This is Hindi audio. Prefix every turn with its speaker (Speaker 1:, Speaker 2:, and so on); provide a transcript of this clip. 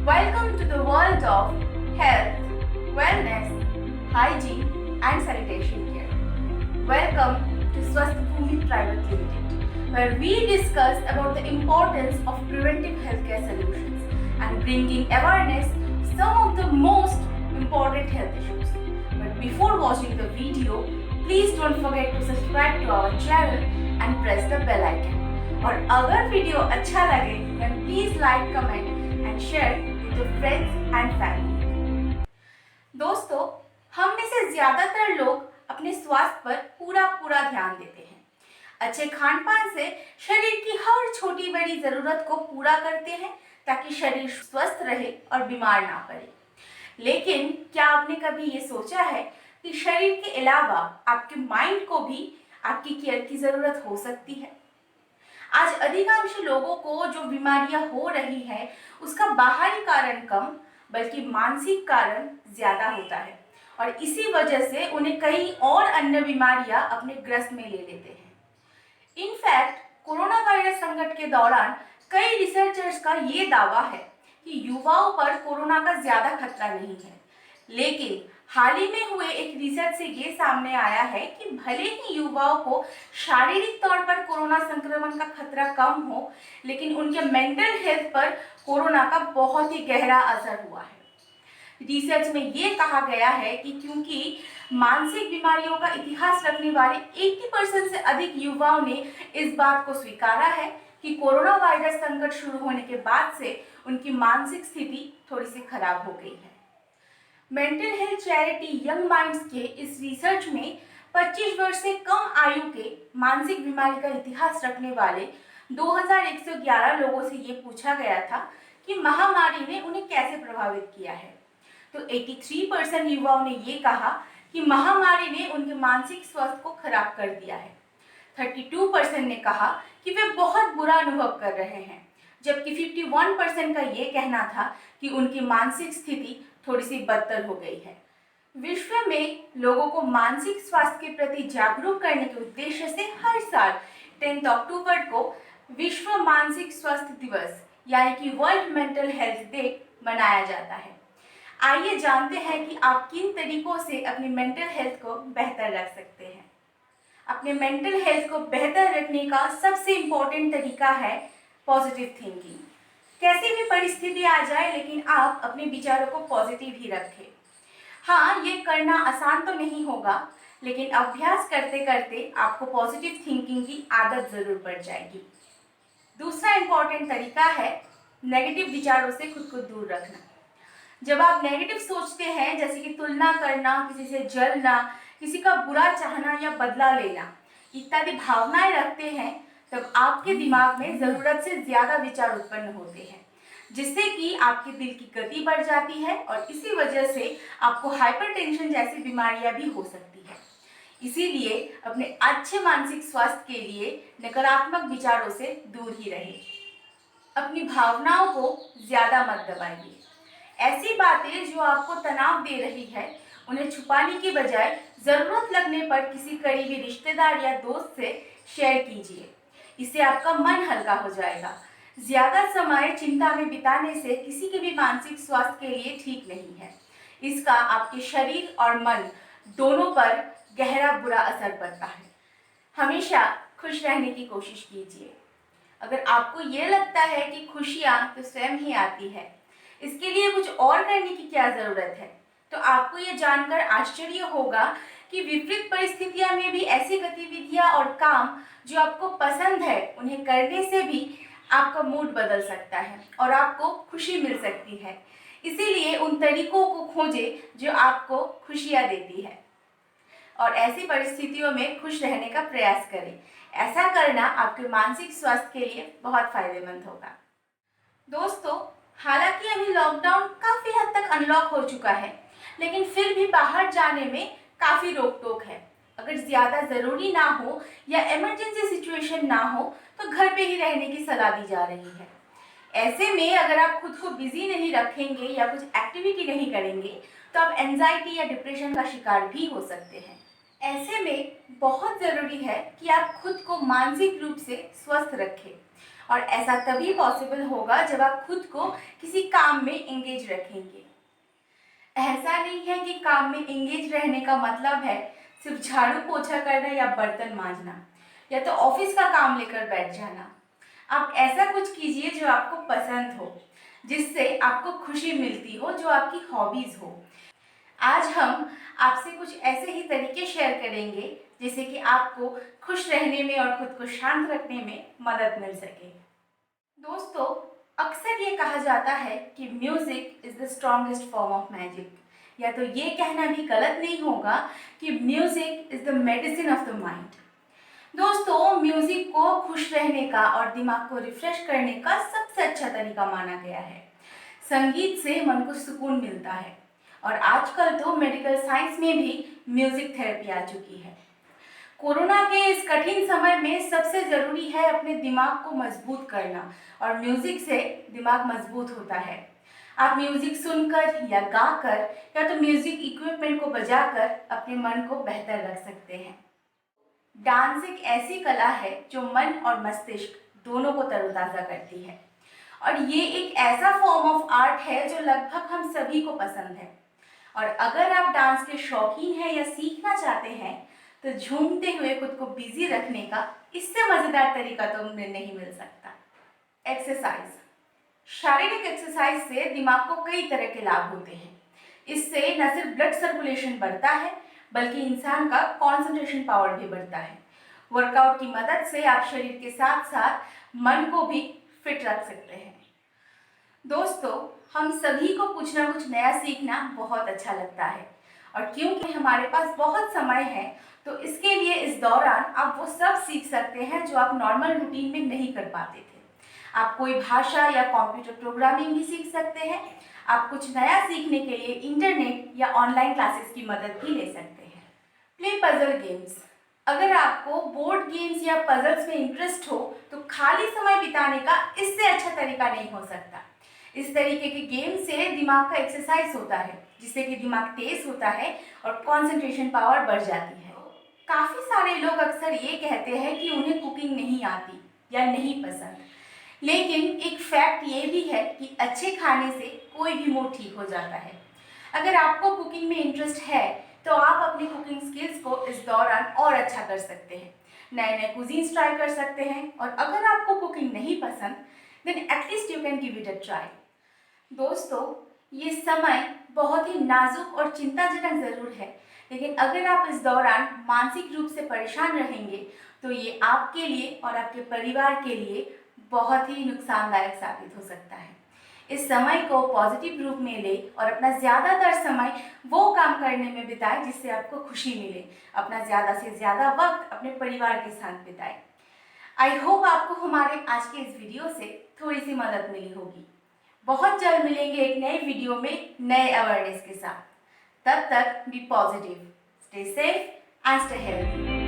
Speaker 1: Welcome to the world of health, wellness, hygiene and sanitation care. Welcome to Swasth Bhumi Private Limited, where we discuss about the importance of preventive healthcare solutions and bringing awareness to some of the most important health issues. But before watching the video, please don't forget to subscribe to our channel and press the bell icon. और अगर वीडियो अच्छा लगे then please like, comment and share with your friends and family. दोस्तों, हम में से ज्यादातर लोग अपने स्वास्थ्य पर पूरा ध्यान देते हैं। अच्छे खान पान से शरीर की हर छोटी बड़ी जरूरत को पूरा करते हैं ताकि शरीर स्वस्थ रहे और बीमार ना पड़े। लेकिन क्या आपने कभी ये सोचा है कि शरीर के अलावा आपके माइंड को भी आपकी केयर की जरूरत हो सकती है? आज अधिकांश लोगों को जो बीमारियां हो रही हैं उसका बाहरी कारण कम बल्कि मानसिक कारण ज्यादा होता है और इसी वजह से उन्हें कई और अन्य बीमारियां अपने ग्रस्त में ले लेते हैं। इनफैक्ट कोरोना वायरस संकट के दौरान कई रिसर्चर्स का ये दावा है कि युवाओं पर कोरोना का ज्यादा खतरा नहीं है, लेकिन हाल ही में हुए एक रिसर्च से ये सामने आया है कि भले ही युवाओं को शारीरिक तौर पर कोरोना संक्रमण का खतरा कम हो, लेकिन उनके मेंटल हेल्थ पर कोरोना का बहुत ही गहरा असर हुआ है। रिसर्च में ये कहा गया है कि क्योंकि मानसिक बीमारियों का इतिहास रखने वाले 80% से अधिक युवाओं ने इस बात को स्वीकारा है कि कोरोना वायरस संकट शुरू होने के बाद से उनकी मानसिक स्थिति थोड़ी सी खराब हो गई है। Mental health charity young minds के इस रिसर्च में 25 वर्ष से कम आयु के मानसिक बीमारी का इतिहास रखने वाले 2111 लोगों से ये पूछा गया था कि महामारी ने उन्हें कैसे प्रभावित किया है। तो 83% युवाओं ने ये कहा कि महामारी ने उनके मानसिक स्वास्थ्य को खराब कर दिया है। 32% ने कहा कि वे बहुत बुरा अनुभव कर रहे हैं, जबकि 51% का ये कहना था कि उनकी मानसिक स्थिति थोड़ी सी बदतर हो गई है। विश्व में लोगों को मानसिक स्वास्थ्य के प्रति जागरूक करने के उद्देश्य से हर साल 10 अक्टूबर को विश्व मानसिक स्वास्थ्य दिवस यानी कि वर्ल्ड मेंटल हेल्थ डे मनाया जाता है। आइए जानते हैं कि आप किन तरीकों से अपनी मेंटल हेल्थ को बेहतर रख सकते हैं। अपने मेंटल हेल्थ को बेहतर रखने का सबसे इम्पोर्टेंट तरीका है पॉजिटिव थिंकिंग। कैसी भी परिस्थिति आ जाए, लेकिन आप अपने विचारों को पॉजिटिव ही रखें। हाँ, ये करना आसान तो नहीं होगा, लेकिन अभ्यास करते करते आपको पॉजिटिव थिंकिंग की आदत जरूर पड़ जाएगी। दूसरा इम्पॉर्टेंट तरीका है नेगेटिव विचारों से खुद को दूर रखना। जब आप नेगेटिव सोचते हैं, जैसे कि तुलना करना, किसी से जलना, किसी का बुरा चाहना या बदला लेना इत्यादि भावनाएं रखते हैं, तब आपके दिमाग में ज़रूरत से ज़्यादा विचार उत्पन्न होते हैं, जिससे कि आपके दिल की गति बढ़ जाती है और इसी वजह से आपको हाइपरटेंशन जैसी बीमारियां भी हो सकती है। इसीलिए अपने अच्छे मानसिक स्वास्थ्य के लिए नकारात्मक विचारों से दूर ही रहें। अपनी भावनाओं को ज़्यादा मत दबाइए। ऐसी बातें जो आपको तनाव दे रही है उन्हें छुपाने के बजाय ज़रूरत लगने पर किसी करीबी रिश्तेदार या दोस्त से शेयर कीजिए। इससे आपका मन हल्का हो जाएगा। ज़्यादा समय चिंता में बिताने से किसी के भी मानसिक स्वास्थ्य के लिए ठीक नहीं है। इसका आपके शरीर और मन दोनों पर गहरा बुरा असर पड़ता है। हमेशा खुश रहने की कोशिश कीजिए। अगर आपको ये लगता है कि खुशियाँ तो स्वयं ही आती है, इसके लिए कुछ और करने की क्या ज़रूरत है, तो आपको ये जानकर आश्चर्य होगा कि विपरीत परिस्थितियों में भी ऐसी गतिविधियां और काम जो आपको पसंद है उन्हें करने से भी आपका मूड बदल सकता है और आपको खुशी मिल सकती है। इसीलिए उन तरीकों को खोजें जो आपको खुशियां देती है और ऐसी परिस्थितियों में खुश रहने का प्रयास करें। ऐसा करना आपके मानसिक स्वास्थ्य के लिए बहुत फायदेमंद होगा। दोस्तों, हालांकि अभी लॉकडाउन काफ़ी हद तक अनलॉक हो चुका है, लेकिन फिर भी बाहर जाने में काफ़ी रोक टोक है। अगर ज़्यादा ज़रूरी ना हो या इमरजेंसी सिचुएशन ना हो तो घर पे ही रहने की सलाह दी जा रही है। ऐसे में अगर आप खुद को बिजी नहीं रखेंगे या कुछ एक्टिविटी नहीं करेंगे तो आप एंजाइटी या डिप्रेशन का शिकार भी हो सकते हैं। ऐसे में बहुत ज़रूरी है कि आप खुद को मानसिक रूप से स्वस्थ रखें और ऐसा तभी पॉसिबल होगा जब आप खुद को किसी काम में एंगेज रखेंगे। ऐसा नहीं है कि काम में एंगेज रहने का मतलब है सिर्फ झाड़ू पोछा करना या बर्तन मांजना या तो ऑफिस का काम लेकर बैठ जाना। आप ऐसा कुछ कीजिए जो आपको पसंद हो, जिससे आपको खुशी मिलती हो, जो आपकी हॉबीज हो। आज हम आपसे कुछ ऐसे ही तरीके शेयर करेंगे जिससे कि आपको खुश रहने में और खुद को शांत रखने में मदद मिल सके। दोस्तों, अक्सर ये कहा जाता है कि music is the strongest form of magic, या तो ये कहना भी गलत नहीं होगा कि music is the medicine of the mind. दोस्तों, म्यूजिक को खुश रहने का और दिमाग को रिफ्रेश करने का सबसे अच्छा तरीका माना गया है। संगीत से मन को सुकून मिलता है और आजकल तो मेडिकल साइंस में भी म्यूजिक थेरेपी आ चुकी है। कोरोना के इस कठिन समय में सबसे ज़रूरी है अपने दिमाग को मजबूत करना, और म्यूज़िक से दिमाग मजबूत होता है। आप म्यूज़िक सुनकर या गाकर या तो म्यूज़िक इक्विपमेंट को बजाकर अपने मन को बेहतर रख सकते हैं। डांस एक ऐसी कला है जो मन और मस्तिष्क दोनों को तरोताज़ा करती है, और ये एक ऐसा फॉर्म ऑफ आर्ट है जो लगभग हम सभी को पसंद है। और अगर आप डांस के शौकीन हैं या सीखना चाहते हैं तो झूमते हुए खुद को बिजी रखने का इससे मज़ेदार तरीका तो नहीं मिल सकता। एक्सरसाइज। शारीरिक एक्सरसाइज से दिमाग को कई तरह के लाभ होते हैं। इससे न सिर्फ ब्लड सर्कुलेशन बढ़ता है बल्कि इंसान का कंसंट्रेशन पावर भी बढ़ता है। वर्कआउट की मदद से आप शरीर के साथ साथ मन को भी फिट रख सकते हैं। दोस्तों, हम सभी को कुछ ना कुछ नया सीखना बहुत अच्छा लगता है, और क्योंकि हमारे पास बहुत समय है तो इसके लिए इस दौरान आप वो सब सीख सकते हैं जो आप नॉर्मल रूटीन में नहीं कर पाते थे। आप कोई भाषा या कंप्यूटर प्रोग्रामिंग भी सीख सकते हैं। आप कुछ नया सीखने के लिए इंटरनेट या ऑनलाइन क्लासेस की मदद भी ले सकते हैं। Play puzzle games. अगर आपको बोर्ड गेम्स या पजल्स में इंटरेस्ट हो तो खाली समय बिताने का इससे अच्छा तरीका नहीं हो सकता। इस तरीके के गेम से दिमाग का एक्सरसाइज होता है, जिससे कि दिमाग तेज होता है और कंसंट्रेशन पावर बढ़ जाती है। काफ़ी सारे लोग अक्सर ये कहते हैं कि उन्हें कुकिंग नहीं आती या नहीं पसंद, लेकिन एक फैक्ट ये भी है कि अच्छे खाने से कोई भी मूड ठीक हो जाता है। अगर आपको कुकिंग में इंटरेस्ट है तो आप अपनी कुकिंग स्किल्स को इस दौरान और अच्छा कर सकते हैं। नए नए कुजीन्स ट्राई कर सकते हैं, और अगर आपको कुकिंग नहीं पसंद then at least you can give it a try. दोस्तों, ये समय बहुत ही नाजुक और चिंताजनक ज़रूर है, लेकिन अगर आप इस दौरान मानसिक रूप से परेशान रहेंगे तो ये आपके लिए और आपके परिवार के लिए बहुत ही नुकसानदायक साबित हो सकता है। इस समय को पॉजिटिव रूप में ले और अपना ज़्यादातर समय वो काम करने में बिताएं जिससे आपको खुशी मिले। अपना ज़्यादा से ज़्यादा वक्त अपने परिवार के साथ बिताएं। आई होप आपको हमारे आज के इस वीडियो से थोड़ी सी मदद मिली होगी। बहुत जल्द मिलेंगे एक नए वीडियो में नए अवेयरनेस के साथ। तब तक be positive, stay safe and stay healthy.